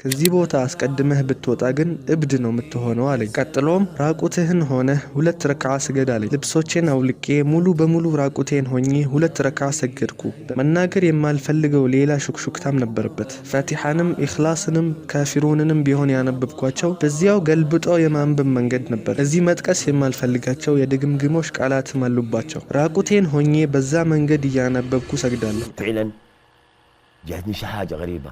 ከዚህ ቦታ አስቀድመህ ብትወጣ ግን እብድ ነው የምትሆነው አለኝ። ቀጥሎም ራቁትህን ሆነ 2 ረክዓ ስገድ አለኝ። ልብሶቼን አውልቄ ሙሉ በሙሉ ራቁቴን ሆኜ 2 ረክዓ ሰገድኩ። መናገር የማልፈልገው ሌላ ሹክሹክታም ነበረበት። ፋቲሐንም ኢኽላስንም ካፊሩንንም ቢሆን ያነበብኳቸው በዚያው ገልብጦ የማንበብ መንገድ ነበር። እዚህ መጥቀስ የማልፈልጋቸው የድግምግሞሽ ቃላትም አሉባቸው። ራቁቴን ሆኜ በዛ መንገድ እያነበብኩ ሰግዳለሁ። فعلا جاتني شي حاجة غريبة.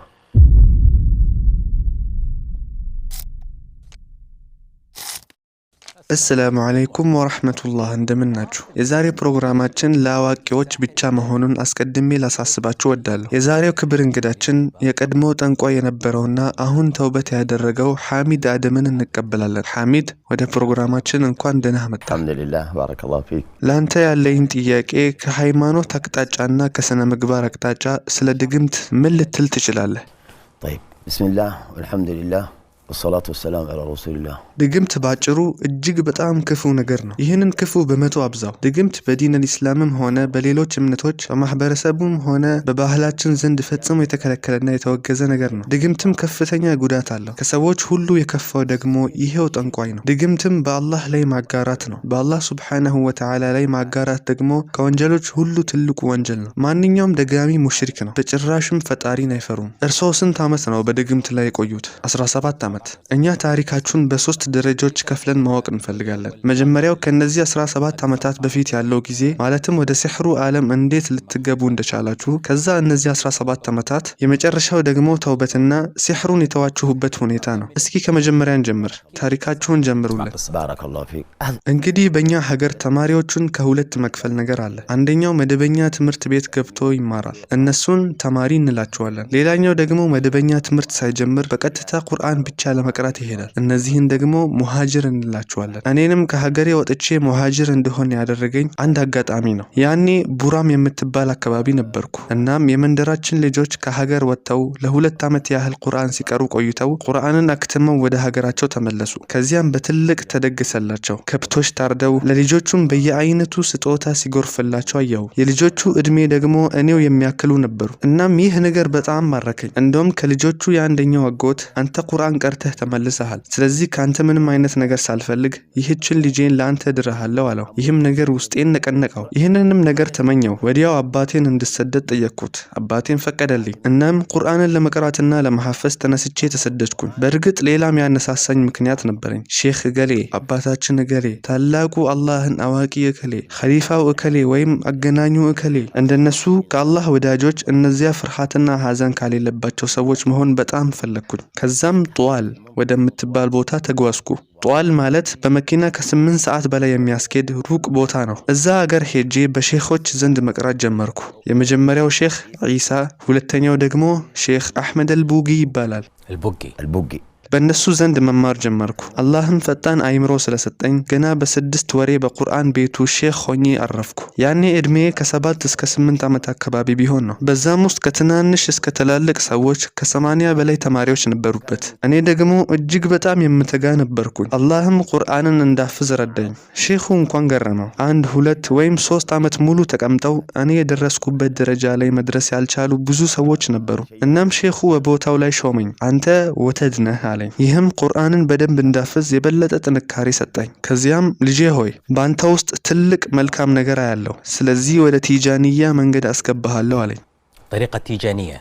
السلام عليكم ورحمة الله እንደምናችሁ። የዛሬ ፕሮግራማችን ለአዋቂዎች ብቻ መሆኑን አስቀድሜ ላሳስባችሁ ወዳለሁ። የዛሬው ክብር እንግዳችን የቀድሞ ጠንቋይ የነበረውና አሁን ተውበት ያደረገው ሐሚድ አደምን እንቀበላለን። ሐሚድ ወደ ፕሮግራማችን እንኳን ደህና መጣ። አልሐምዱሊላህ ባረከላሁ ፊክ። ላንተ ያለኝ ጥያቄ ከሃይማኖት አቅጣጫና ከስነ ምግባር አቅጣጫ ስለ ድግምት ምን ልትል ትችላለህ? طيب بسم الله والحمد لله والصلاة والسلام على رسول الله. ድግምት ባጭሩ እጅግ በጣም ክፉ ነገር ነው። ይህንን ክፉ በመቶ አብዛው። ድግምት በዲን አልእስላምም ሆነ በሌሎች እምነቶች በማህበረሰቡም ሆነ በባህላችን ዘንድ ፈጽሞ የተከለከለና የተወገዘ ነገር ነው። ድግምትም ከፍተኛ ጉዳት አለው። ከሰዎች ሁሉ የከፋው ደግሞ ይሄው ጠንቋይ ነው። ድግምትም በአላህ ላይ ማጋራት ነው። በአላህ ሱብሓነሁ ወተዓላ ላይ ማጋራት ደግሞ ከወንጀሎች ሁሉ ትልቁ ወንጀል ነው። ማንኛውም ደጋሚ ሙሽሪክ ነው። በጭራሽም ፈጣሪን አይፈሩም። እርስዎ ስንት ዓመት ነው በድግምት ላይ የቆዩት? 17 ዓመት። እኛ ታሪካችሁን በ3 ደረጃዎች ከፍለን ማወቅ እንፈልጋለን። መጀመሪያው ከነዚህ 17 ዓመታት በፊት ያለው ጊዜ ማለትም ወደ ሲህሩ ዓለም እንዴት ልትገቡ እንደቻላችሁ፣ ከዛ እነዚህ 17 ዓመታት፣ የመጨረሻው ደግሞ ተውበትና ሲህሩን የተዋችሁበት ሁኔታ ነው። እስኪ ከመጀመሪያ እንጀምር። ታሪካችሁን ጀምሩልን። ባረከላሁ ፊክ። እንግዲህ በእኛ ሀገር ተማሪዎቹን ከሁለት መክፈል ነገር አለ። አንደኛው መደበኛ ትምህርት ቤት ገብቶ ይማራል፣ እነሱን ተማሪ እንላቸዋለን። ሌላኛው ደግሞ መደበኛ ትምህርት ሳይጀምር በቀጥታ ቁርአን ብቻ ለመቅራት ይሄዳል። እነዚህን ደግሞ ሙሃጅር እንላቸዋለን። እኔንም ከሀገሬ ወጥቼ ሙሃጅር እንደሆነ ያደረገኝ አንድ አጋጣሚ ነው። ያኔ ቡራም የምትባል አካባቢ ነበርኩ። እናም የመንደራችን ልጆች ከሀገር ወጥተው ለ2 ዓመት ያህል ቁርአን ሲቀሩ ቆይተው ቁርአንን አክትመው ወደ ሀገራቸው ተመለሱ። ከዚያም በትልቅ ተደግሰላቸው ከብቶች ታርደው ለልጆቹም በየአይነቱ ስጦታ ሲጎርፍላቸው አየሁ። የልጆቹ እድሜ ደግሞ እኔው የሚያክሉ ነበሩ። እናም ይህ ነገር በጣም ማረከኝ። እንደውም ከልጆቹ የአንደኛው አጎት አንተ ቁርአን ቀርተህ ተመልሰሃል፣ ስለዚህ ካንተ ምንም አይነት ነገር ሳልፈልግ ይህችን ልጄን ላንተ ድረሃለሁ አለው። ይህም ነገር ውስጤን ነቀነቀው። ይህንንም ነገር ተመኘው። ወዲያው አባቴን እንድሰደድ ጠየቅኩት። አባቴን ፈቀደልኝ። እናም ቁርአንን ለመቅራትና ለመሐፈዝ ተነስቼ ተሰደድኩኝ። በእርግጥ ሌላም ያነሳሳኝ ምክንያት ነበረኝ። ሼክ እገሌ፣ አባታችን እገሌ፣ ታላቁ አላህን አዋቂ እከሌ፣ ኸሊፋው እከሌ ወይም አገናኙ እከሌ፣ እንደነሱ ከአላህ ወዳጆች እነዚያ ፍርሃትና ሐዘን ካሌለባቸው ሰዎች መሆን በጣም ፈለግኩኝ። ከዛም ጧል ወደምትባል ቦታ ተጓዝኩ። ጧል ማለት በመኪና ከ8 ሰዓት በላይ የሚያስኬድ ሩቅ ቦታ ነው። እዛ ሀገር ሄጄ በሼኾች ዘንድ መቅራት ጀመርኩ። የመጀመሪያው ሼክ ዒሳ፣ ሁለተኛው ደግሞ ሼክ አሕመድ አልቡጊ ይባላል። አልቡጊ በእነሱ ዘንድ መማር ጀመርኩ። አላህም ፈጣን አይምሮ ስለሰጠኝ ገና በ6 ወሬ በቁርአን ቤቱ ሼክ ሆኜ አረፍኩ። ያኔ እድሜ ከ7 እስከ 8 ዓመት አካባቢ ቢሆን ነው። በዛም ውስጥ ከትናንሽ እስከ ትላልቅ ሰዎች ከ80 በላይ ተማሪዎች ነበሩበት። እኔ ደግሞ እጅግ በጣም የምተጋ ነበርኩኝ። አላህም ቁርአንን እንዳፍዝ ረዳኝ። ሼኹ እንኳን ገረመው። 1 2 ወይም 3 ዓመት ሙሉ ተቀምጠው እኔ የደረስኩበት ደረጃ ላይ መድረስ ያልቻሉ ብዙ ሰዎች ነበሩ። እናም ሼኹ በቦታው ላይ ሾመኝ። አንተ ወተድ ነህ አለ። ይህም ቁርአንን በደንብ እንዳፍዝ የበለጠ ጥንካሬ ሰጠኝ። ከዚያም ልጄ ሆይ ባንተ ውስጥ ትልቅ መልካም ነገር አያለው፣ ስለዚህ ወደ ቲጃንያ መንገድ አስገባሃለሁ አለኝ። طريقة تيجانية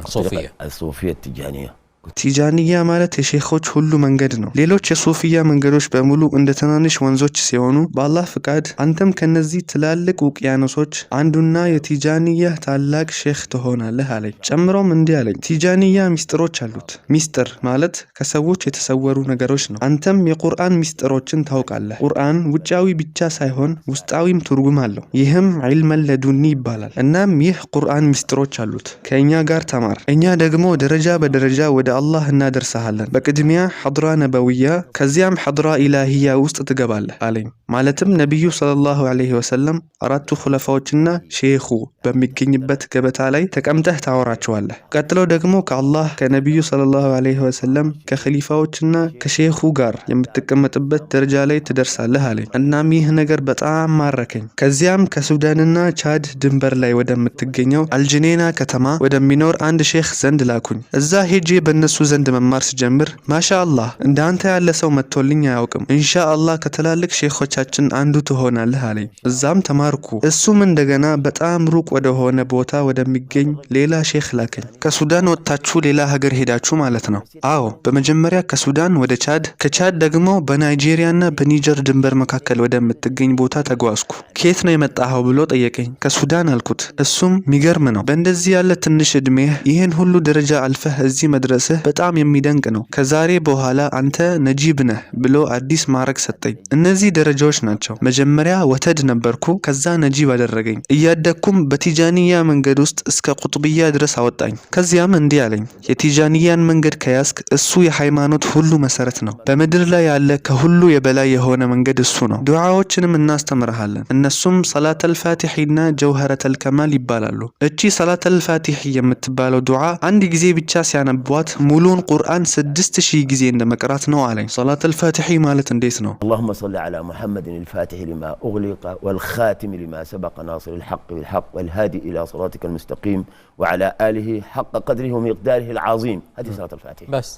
صوفية الصوفية التيجانية ቲጃንያ ማለት የሼኾች ሁሉ መንገድ ነው። ሌሎች የሱፊያ መንገዶች በሙሉ እንደ ትናንሽ ወንዞች ሲሆኑ በአላህ ፍቃድ አንተም ከነዚህ ትላልቅ ውቅያኖሶች አንዱና የቲጃንያ ታላቅ ሼኽ ትሆናለህ አለኝ። ጨምሮም እንዲህ አለኝ፣ ቲጃንያ ሚስጥሮች አሉት። ሚስጥር ማለት ከሰዎች የተሰወሩ ነገሮች ነው። አንተም የቁርአን ሚስጥሮችን ታውቃለህ። ቁርአን ውጫዊ ብቻ ሳይሆን ውስጣዊም ትርጉም አለው። ይህም ዒልመል ለዱኒ ይባላል። እናም ይህ ቁርአን ሚስጥሮች አሉት። ከእኛ ጋር ተማር፣ እኛ ደግሞ ደረጃ በደረጃ ወደ አላህ እናደርሰሃለን። በቅድሚያ ሐድራ ነበውያ ከዚያም ሐድራ ኢላሂያ ውስጥ ትገባለህ አለኝ። ማለትም ነብዩ ሰለላሁ ዐለይሂ ወሰለም 4ቱ ኹለፋዎችና ሼኹ በሚገኝበት ገበታ ላይ ተቀምጠህ ታወራቸዋለህ። ቀጥሎ ደግሞ ከአላህ ከነብዩ ሰለላሁ ዐለይሂ ወሰለም ከኸሊፋዎችና ከሼኹ ጋር የምትቀመጥበት ደረጃ ላይ ትደርሳለህ አለኝ። እናም ይህ ነገር በጣም ማረከኝ። ከዚያም ከሱዳንና ቻድ ድንበር ላይ ወደምትገኘው አልጅኔና ከተማ ወደሚኖር አንድ ሼኽ ዘንድ ላኩኝ። እዛ ሄጄ በእነሱ ከነሱ ዘንድ መማር ሲጀምር ማሻአላህ እንዳንተ ያለ ሰው መጥቶልኝ አያውቅም፣ ኢንሻአላህ ከተላልቅ ሼኾቻችን አንዱ ትሆናለህ አለኝ። እዛም ተማርኩ። እሱም እንደገና በጣም ሩቅ ወደ ሆነ ቦታ ወደሚገኝ ሌላ ሼኽ ላከኝ። ከሱዳን ወጥታችሁ ሌላ ሀገር ሄዳችሁ ማለት ነው? አዎ፣ በመጀመሪያ ከሱዳን ወደ ቻድ፣ ከቻድ ደግሞ በናይጄሪያና በኒጀር ድንበር መካከል ወደምትገኝ ቦታ ተጓዝኩ። ከየት ነው የመጣኸው ብሎ ጠየቀኝ። ከሱዳን አልኩት። እሱም ሚገርም ነው፣ በእንደዚህ ያለ ትንሽ እድሜህ ይህን ሁሉ ደረጃ አልፈህ እዚህ መድረስህ በጣም የሚደንቅ ነው። ከዛሬ በኋላ አንተ ነጂብ ነህ ብሎ አዲስ ማዕረግ ሰጠኝ። እነዚህ ደረጃዎች ናቸው። መጀመሪያ ወተድ ነበርኩ፣ ከዛ ነጂብ አደረገኝ። እያደኩም በቲጃንያ መንገድ ውስጥ እስከ ቁጥብያ ድረስ አወጣኝ። ከዚያም እንዲህ አለኝ፣ የቲጃንያን መንገድ ከያዝክ እሱ የሃይማኖት ሁሉ መሰረት ነው። በምድር ላይ ያለ ከሁሉ የበላይ የሆነ መንገድ እሱ ነው። ዱዓዎችንም እናስተምርሃለን። እነሱም ሰላተል ፋቲሂና ጀውሀረተል ከማል ይባላሉ። እቺ ሰላተል ፋቲሂ የምትባለው ዱዓ አንድ ጊዜ ብቻ ሲያነቧት ሙሉን ቁርአን 6000 ጊዜ እንደመቅራት ነው አለኝ። ሰላተል ፋቲሂ ማለት እንዴት ነው? اللهم صل على محمد الفاتح لما أغلق والخاتم لما سبق ناصر الحق بالحق والهادي إلى صراطك المستقيم وعلى آله حق قدره ومقداره العظيم. هذه صلاة الفاتحة بس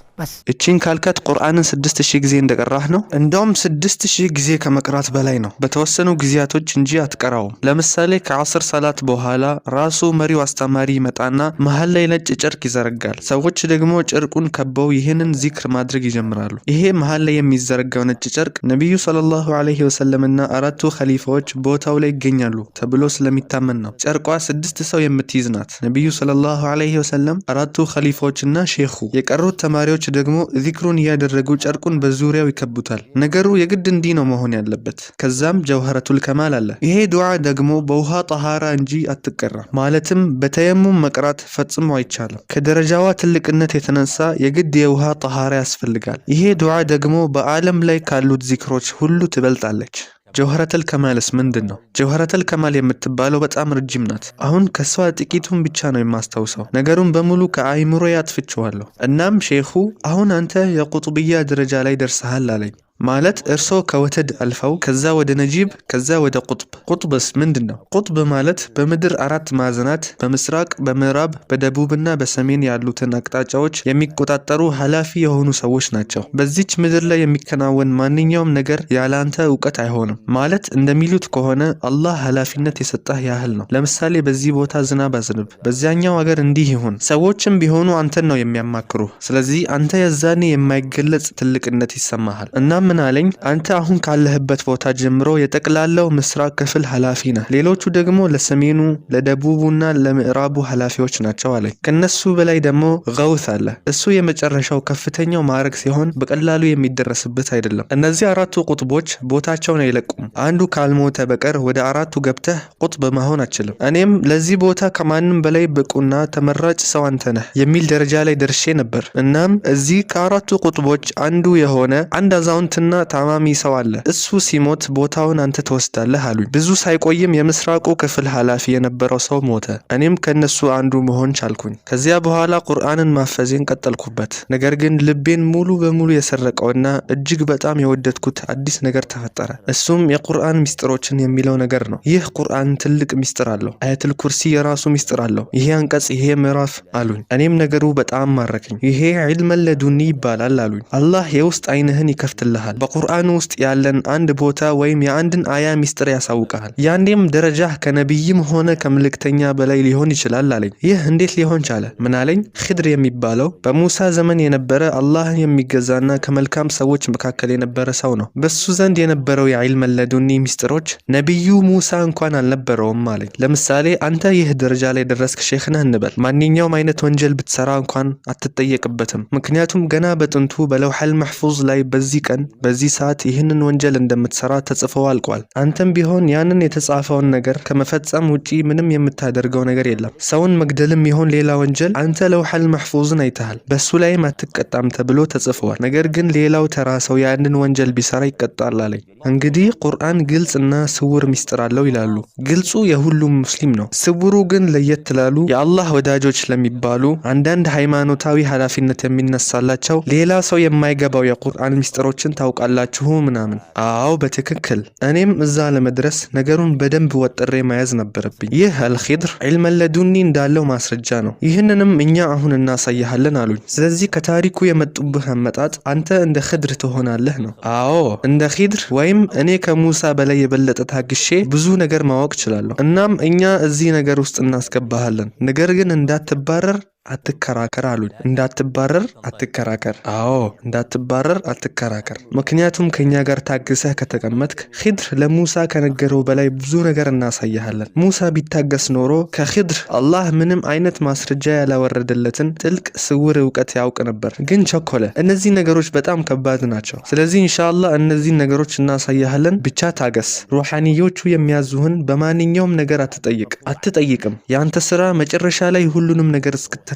እቺን ካልካት ቁርአንን 6000 ጊዜ እንደቀራህ ነው። እንደውም 6000 ጊዜ ከመቅራት በላይ ነው። በተወሰኑ ጊዜያቶች እንጂ አትቀራውም። ለምሳሌ ከአስር ሰላት በኋላ ራሱ መሪው አስተማሪ ይመጣና መሃል ላይ ነጭ ጨርቅ ይዘረጋል። ሰዎች ደግሞ ጨርቁን ከበው ይህንን ዚክር ማድረግ ይጀምራሉ። ይሄ መሃል ላይ የሚዘረጋው ነጭ ጨርቅ ነብዩ ሰለላሁ ዐለይሂ ወሰለምና አራቱ ኸሊፋዎች ቦታው ላይ ይገኛሉ ተብሎ ስለሚታመን ነው። ጨርቋ 6 ሰው የምትይዝ ናት። ነብዩ ሰለላሁ ዐለይሂ ወሰለም፣ አራቱ ኸሊፋዎችና ሼኹ፣ የቀሩት ተማሪዎች ደግሞ ዚክሩን እያደረጉ ጨርቁን በዙሪያው ይከቡታል። ነገሩ የግድ እንዲህ ነው መሆን ያለበት። ከዛም ጀውሀረቱል ከማል አለ። ይሄ ዱዓ ደግሞ በውሃ ጠሃራ እንጂ አትቀራም። ማለትም በተየሙም መቅራት ፈጽሞ አይቻልም። ከደረጃዋ ትልቅነት የተነሳ የግድ የውሃ ጠሃራ ያስፈልጋል። ይሄ ዱዓ ደግሞ በዓለም ላይ ካሉት ዚክሮች ሁሉ ትበልጣለች። ጀውሀረተል ከማልስ ምንድን ነው? ጀውሀረተል ከማል የምትባለው በጣም ረጅም ናት። አሁን ከሷ ጥቂቱን ብቻ ነው የማስታውሰው። ነገሩን በሙሉ ከአይምሮዬ አጥፍቼዋለሁ። እናም ሼኹ አሁን አንተ የቁጥብያ ደረጃ ላይ ደርሰሃል አለኝ። ማለት እርሶ ከወተድ አልፈው ከዛ ወደ ነጂብ ከዛ ወደ ቁጥብ። ቁጥብስ ምንድን ነው? ቁጥብ ማለት በምድር 4 ማዕዘናት በምስራቅ፣ በምዕራብ፣ በደቡብና በሰሜን ያሉትን አቅጣጫዎች የሚቆጣጠሩ ኃላፊ የሆኑ ሰዎች ናቸው። በዚች ምድር ላይ የሚከናወን ማንኛውም ነገር ያላንተ እውቀት አይሆንም። ማለት እንደሚሉት ከሆነ አላህ ኃላፊነት የሰጠህ ያህል ነው። ለምሳሌ በዚህ ቦታ ዝናብ አዝንብ፣ በዚያኛው ሀገር እንዲህ ይሁን። ሰዎችም ቢሆኑ አንተን ነው የሚያማክሩ። ስለዚህ አንተ የዛኔ የማይገለጽ ትልቅነት ይሰማሃል። እናም ምን አለኝ፣ አንተ አሁን ካለህበት ቦታ ጀምሮ የጠቅላላው ምስራቅ ክፍል ኃላፊ ነህ። ሌሎቹ ደግሞ ለሰሜኑ፣ ለደቡቡና ለምዕራቡ ኃላፊዎች ናቸው አለኝ። ከነሱ በላይ ደግሞ ገውት አለ። እሱ የመጨረሻው ከፍተኛው ማዕረግ ሲሆን በቀላሉ የሚደረስበት አይደለም። እነዚህ አራቱ ቁጥቦች ቦታቸውን አይለቁም። አንዱ ካልሞተ በቀር ወደ አራቱ ገብተህ ቁጥብ መሆን አችልም። እኔም ለዚህ ቦታ ከማንም በላይ ብቁና ተመራጭ ሰው አንተ ነህ የሚል ደረጃ ላይ ደርሼ ነበር። እናም እዚህ ከአራቱ ቁጥቦች አንዱ የሆነ አንድ አዛውንት እና ታማሚ ሰው አለ። እሱ ሲሞት ቦታውን አንተ ትወስዳለህ አሉኝ። ብዙ ሳይቆይም የምስራቁ ክፍል ኃላፊ የነበረው ሰው ሞተ። እኔም ከነሱ አንዱ መሆን ቻልኩኝ። ከዚያ በኋላ ቁርአንን ማፈዜን ቀጠልኩበት። ነገር ግን ልቤን ሙሉ በሙሉ የሰረቀውና እጅግ በጣም የወደድኩት አዲስ ነገር ተፈጠረ። እሱም የቁርአን ሚስጥሮችን የሚለው ነገር ነው። ይህ ቁርአን ትልቅ ሚስጥር አለው። አያቱል ኩርሲ የራሱ ሚስጥር አለው። ይሄ አንቀጽ፣ ይሄ ምዕራፍ አሉኝ። እኔም ነገሩ በጣም ማረከኝ። ይሄ ዒልመል ለዱኒ ይባላል አሉኝ። አላህ የውስጥ አይንህን ይከፍትልሃል። በቁርአን ውስጥ ያለን አንድ ቦታ ወይም የአንድን አያ ሚስጥር ያሳውቃል። ያንዴም ደረጃህ ከነብይም ሆነ ከመልእክተኛ በላይ ሊሆን ይችላል አለኝ። ይህ እንዴት ሊሆን ቻለ? ምን አለኝ? ኺድር የሚባለው በሙሳ ዘመን የነበረ አላህን የሚገዛና ከመልካም ሰዎች መካከል የነበረ ሰው ነው። በሱ ዘንድ የነበረው የዒልመል ለዱኒ ሚስጥሮች ነብዩ ሙሳ እንኳን አልነበረውም አለኝ። ለምሳሌ አንተ ይህ ደረጃ ላይ ደረስክ ሼኽ ነህ እንበል። ማንኛውም አይነት ወንጀል ብትሰራ እንኳን አትጠየቅበትም። ምክንያቱም ገና በጥንቱ በለውሐል መሕፉዝ ላይ በዚህ ቀን በዚህ ሰዓት ይህንን ወንጀል እንደምትሰራ ተጽፈው አልቋል። አንተም ቢሆን ያንን የተጻፈውን ነገር ከመፈጸም ውጪ ምንም የምታደርገው ነገር የለም። ሰውን መግደልም ይሆን ሌላ ወንጀል አንተ ለውሐል መሕፉዝን አይተሃል። በሱ ላይም አትቀጣም ተብሎ ተጽፈዋል። ነገር ግን ሌላው ተራ ሰው ያንን ወንጀል ቢሰራ ይቀጣል አለኝ። እንግዲህ ቁርአን ግልጽና ስውር ሚስጥር አለው ይላሉ። ግልጹ የሁሉም ሙስሊም ነው። ስውሩ ግን ለየት ላሉ የአላህ ወዳጆች ለሚባሉ አንዳንድ ሃይማኖታዊ ኃላፊነት የሚነሳላቸው ሌላ ሰው የማይገባው የቁርአን ሚስጥሮችን ታውቃላችሁ ምናምን። አዎ በትክክል እኔም እዛ ለመድረስ ነገሩን በደንብ ወጥሬ መያዝ ነበረብኝ። ይህ አልኺድር ዒልመ ለዱኒ እንዳለው ማስረጃ ነው። ይህንንም እኛ አሁን እናሳያለን አሉኝ። ስለዚህ ከታሪኩ የመጡብህ አመጣጥ አንተ እንደ ኺድር ትሆናለህ ነው። አዎ እንደ ኺድር ወይም እኔ ከሙሳ በላይ የበለጠ ታግሼ ብዙ ነገር ማወቅ እችላለሁ። እናም እኛ እዚህ ነገር ውስጥ እናስገባሃለን። ነገር ግን እንዳትባረር አትከራከር አሉኝ። እንዳትባረር አትከራከር። አዎ እንዳትባረር አትከራከር። ምክንያቱም ከኛ ጋር ታግሰህ ከተቀመጥክ ኺድር ለሙሳ ከነገረው በላይ ብዙ ነገር እናሳያለን። ሙሳ ቢታገስ ኖሮ ከኺድር አላህ ምንም አይነት ማስረጃ ያላወረደለትን ጥልቅ ስውር እውቀት ያውቅ ነበር። ግን ቸኮለ። እነዚህ ነገሮች በጣም ከባድ ናቸው። ስለዚህ ኢንሻአላህ እነዚህን ነገሮች እናሳያለን። ብቻ ታገስ። ሩሃኒዮቹ የሚያዙህን በማንኛውም ነገር አትጠይቅም። ያንተ ስራ መጨረሻ ላይ ሁሉንም ነገር እስክትረዳ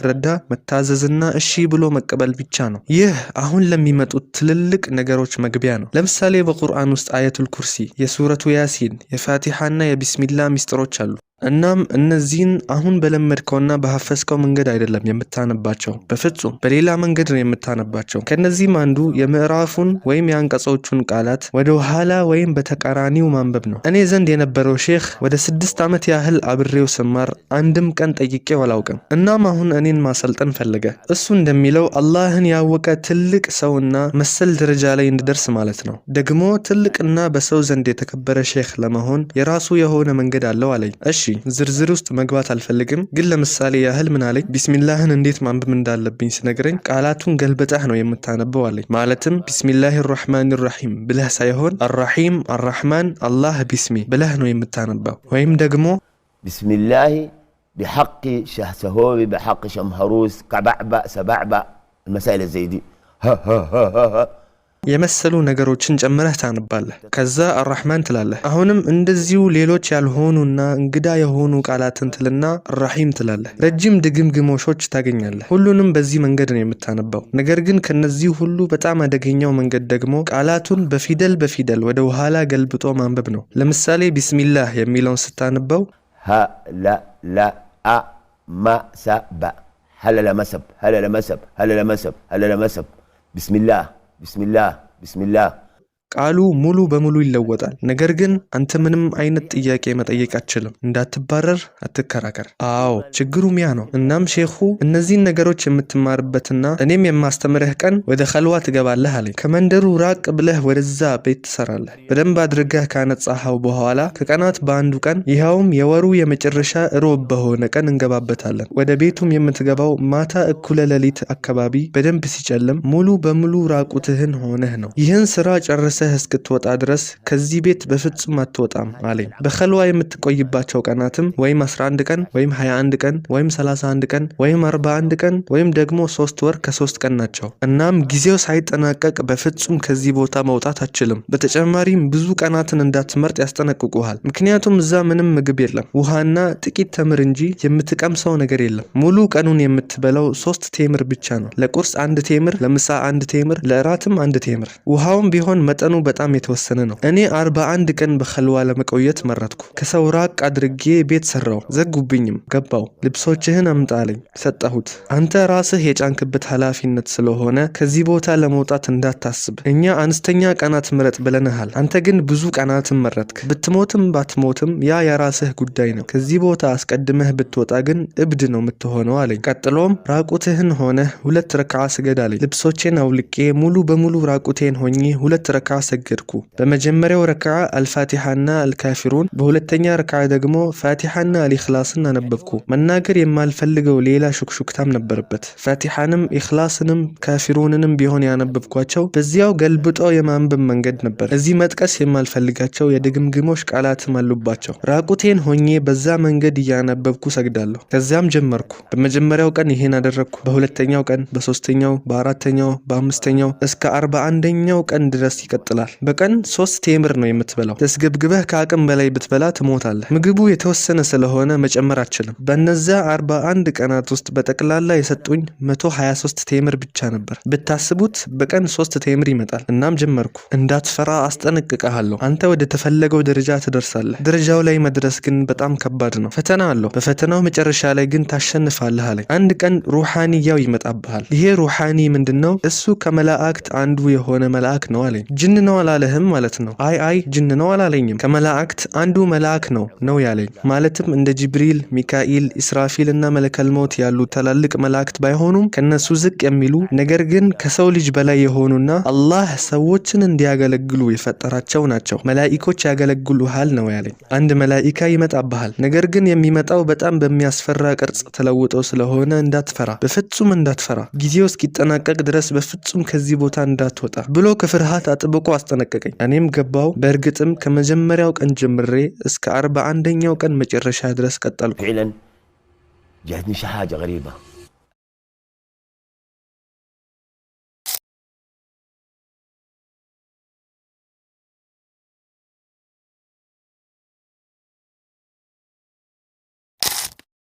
መታዘዝና እሺ ብሎ መቀበል ብቻ ነው። ይህ አሁን ለሚመጡት ትልልቅ ነገሮች መግቢያ ነው። ለምሳሌ በቁርአን ውስጥ አየቱል ኩርሲ፣ የሱረቱ ያሲን፣ የፋቲሃና የቢስሚላህ ሚስጥሮች አሉ። እናም እነዚህን አሁን በለመድከውና በሐፈዝከው መንገድ አይደለም የምታነባቸው፣ በፍጹም በሌላ መንገድ ነው የምታነባቸው። ከነዚህም አንዱ የምዕራፉን ወይም የአንቀጾቹን ቃላት ወደ ኋላ ወይም በተቃራኒው ማንበብ ነው። እኔ ዘንድ የነበረው ሼኽ ወደ 6 ዓመት ያህል አብሬው ስማር አንድም ቀን ጠይቄው አላውቅም። እናም አሁን እኔን ማሰልጠን ፈለገ። እሱ እንደሚለው አላህን ያወቀ ትልቅ ሰውና መሰል ደረጃ ላይ እንድደርስ ማለት ነው። ደግሞ ትልቅና በሰው ዘንድ የተከበረ ሼኽ ለመሆን የራሱ የሆነ መንገድ አለው አለኝ። እሺ ዝርዝር ውስጥ መግባት አልፈልግም፣ ግን ለምሳሌ ያህል ምን አለኝ? ቢስሚላህን እንዴት ማንበብ እንዳለብኝ ሲነግረኝ ቃላቱን ገልበጣህ ነው የምታነበው አለኝ። ማለትም ቢስሚላሂ ራህማን ራሂም ብለህ ሳይሆን አራሂም አራህማን አላህ ቢስሚ ብለህ ነው የምታነበው። ወይም ደግሞ ቢስሚላሂ بحق شهسهوري بحق شمهروس كبعبع سبعبع المسائل زي دي የመሰሉ ነገሮችን ጨምረህ ታነባለህ። ከዛ አራህማን ትላለህ። አሁንም እንደዚሁ ሌሎች ያልሆኑና እንግዳ የሆኑ ቃላትን ትልና አራሂም ትላለህ። ረጅም ድግምግሞሾች ታገኛለህ። ሁሉንም በዚህ መንገድ ነው የምታነባው። ነገር ግን ከነዚህ ሁሉ በጣም አደገኛው መንገድ ደግሞ ቃላቱን በፊደል ወደ ኋላ ገልብጦ ማንበብ ነው። ለምሳሌ ቢስሚላህ የሚለውን ስታነባው ها لا لا أ ما س ب هل لمسب هل لمسب هل لمسب هل لمسب بسم الله بسم الله بسم الله ቃሉ ሙሉ በሙሉ ይለወጣል። ነገር ግን አንተ ምንም አይነት ጥያቄ መጠየቅ አትችልም። እንዳትባረር አትከራከር። አዎ ችግሩም ያ ነው። እናም ሼኹ እነዚህን ነገሮች የምትማርበትና እኔም የማስተምርህ ቀን ወደ ኸልዋ ትገባለህ አለኝ። ከመንደሩ ራቅ ብለህ ወደዛ ቤት ትሰራለህ። በደንብ አድርገህ ካነጻኸው በኋላ ከቀናት በአንዱ ቀን ይኸውም የወሩ የመጨረሻ ሮብ በሆነ ቀን እንገባበታለን። ወደ ቤቱም የምትገባው ማታ እኩለ ሌሊት አካባቢ በደንብ ሲጨልም ሙሉ በሙሉ ራቁትህን ሆነህ ነው። ይህን ስራ ጨርሰህ እስክትወጣ ድረስ ከዚህ ቤት በፍጹም አትወጣም አለኝ። በኸልዋ የምትቆይባቸው ቀናትም ወይም 11 ቀን ወይም 21 ቀን ወይም 31 ቀን ወይም 41 ቀን ወይም ደግሞ 3 ወር ከ3 ቀን ናቸው። እናም ጊዜው ሳይጠናቀቅ በፍጹም ከዚህ ቦታ መውጣት አትችልም። በተጨማሪም ብዙ ቀናትን እንዳትመርጥ ያስጠነቅቁሃል። ምክንያቱም እዛ ምንም ምግብ የለም፣ ውሃና ጥቂት ተምር እንጂ የምትቀምሰው ነገር የለም። ሙሉ ቀኑን የምትበላው 3 ቴምር ብቻ ነው። ለቁርስ 1 ቴምር፣ ለምሳ 1 ቴምር፣ ለእራትም 1 ቴምር። ውሃውም ቢሆን መጠኑ በጣም የተወሰነ ነው። እኔ 41 ቀን በኸልዋ ለመቆየት መረጥኩ። ከሰው ራቅ አድርጌ ቤት ሰራው። ዘጉብኝም። ገባው። ልብሶችህን አምጣ አለኝ። ሰጠሁት። አንተ ራስህ የጫንክበት ኃላፊነት ስለሆነ ከዚህ ቦታ ለመውጣት እንዳታስብ። እኛ አነስተኛ ቀናት ምረጥ ብለንሃል። አንተ ግን ብዙ ቀናትን መረጥክ። ብትሞትም ባትሞትም ያ የራስህ ጉዳይ ነው። ከዚህ ቦታ አስቀድመህ ብትወጣ ግን እብድ ነው የምትሆነው አለኝ። ቀጥሎም ራቁትህን ሆነህ 2 ረክዓ ስገድ አለኝ። ልብሶቼን አውልቄ ሙሉ በሙሉ ራቁቴን ሆኜ 2 ረክዓ ሰገድኩ። በመጀመሪያው ረክዓ አልፋቲሃና አልካፊሩን፣ በሁለተኛ ረክዓ ደግሞ ፋቲሃና አልኢኽላስን አነበብኩ። መናገር የማልፈልገው ሌላ ሹክሹክታም ነበረበት። ፋቲሃንም ኢኽላስንም ካፊሩንንም ቢሆን ያነበብኳቸው በዚያው ገልብጦ የማንበብ መንገድ ነበር። እዚህ መጥቀስ የማልፈልጋቸው የድግምግሞሽ ቃላትም አሉባቸው። ራቁቴን ሆኜ በዛ መንገድ እያነበብኩ ሰግዳለሁ። ከዚያም ጀመርኩ። በመጀመሪያው ቀን ይሄን አደረግኩ። በሁለተኛው ቀን፣ በሶስተኛው፣ በአራተኛው፣ በአምስተኛው እስከ 41ኛው ቀን ድረስ ይቀጥላል። ያቃጥላል። በቀን 3 ቴምር ነው የምትበላው። ተስገብግበህ ከአቅም በላይ ብትበላ ትሞታለህ። ምግቡ የተወሰነ ስለሆነ መጨመር አትችልም። በእነዚያ 41 ቀናት ውስጥ በጠቅላላ የሰጡኝ 123 ቴምር ብቻ ነበር። ብታስቡት በቀን 3 ቴምር ይመጣል። እናም ጀመርኩ። እንዳትፈራ አስጠነቅቀሃለሁ። አንተ ወደ ተፈለገው ደረጃ ትደርሳለህ። ደረጃው ላይ መድረስ ግን በጣም ከባድ ነው። ፈተና አለው። በፈተናው መጨረሻ ላይ ግን ታሸንፋለህ አለኝ። አንድ ቀን ሩሃኒያው ይመጣብሃል። ይሄ ሩሃኒ ምንድነው? እሱ ከመላእክት አንዱ የሆነ መልአክ ነው አለኝ። ጅን ነው አላለህም ማለት ነው? አይ ጅን ነው አላለኝም። ከመላእክት አንዱ መልአክ ነው ያለኝ። ማለትም እንደ ጅብሪል፣ ሚካኤል፣ ኢስራፊል እና መለከል ሞት ያሉ ታላልቅ መላእክት ባይሆኑም ከነሱ ዝቅ የሚሉ ነገር ግን ከሰው ልጅ በላይ የሆኑና አላህ ሰዎችን እንዲያገለግሉ የፈጠራቸው ናቸው። መላእክቶች ያገለግሉሃል ነው ያለኝ። አንድ መላእክት ይመጣብሃል። ነገር ግን የሚመጣው በጣም በሚያስፈራ ቅርጽ ተለውጦ ስለሆነ እንዳትፈራ፣ በፍጹም እንዳትፈራ። ጊዜው እስኪጠናቀቅ ድረስ በፍጹም ከዚህ ቦታ እንዳትወጣ ብሎ ከፍርሃት አጥብቆ አስጠነቀቀኝ። እኔም ገባው። በእርግጥም ከመጀመሪያው ቀን ጀምሬ እስከ 41ኛው ቀን መጨረሻ ድረስ ቀጠልኩ። فعلا جاتني حاجة غريبة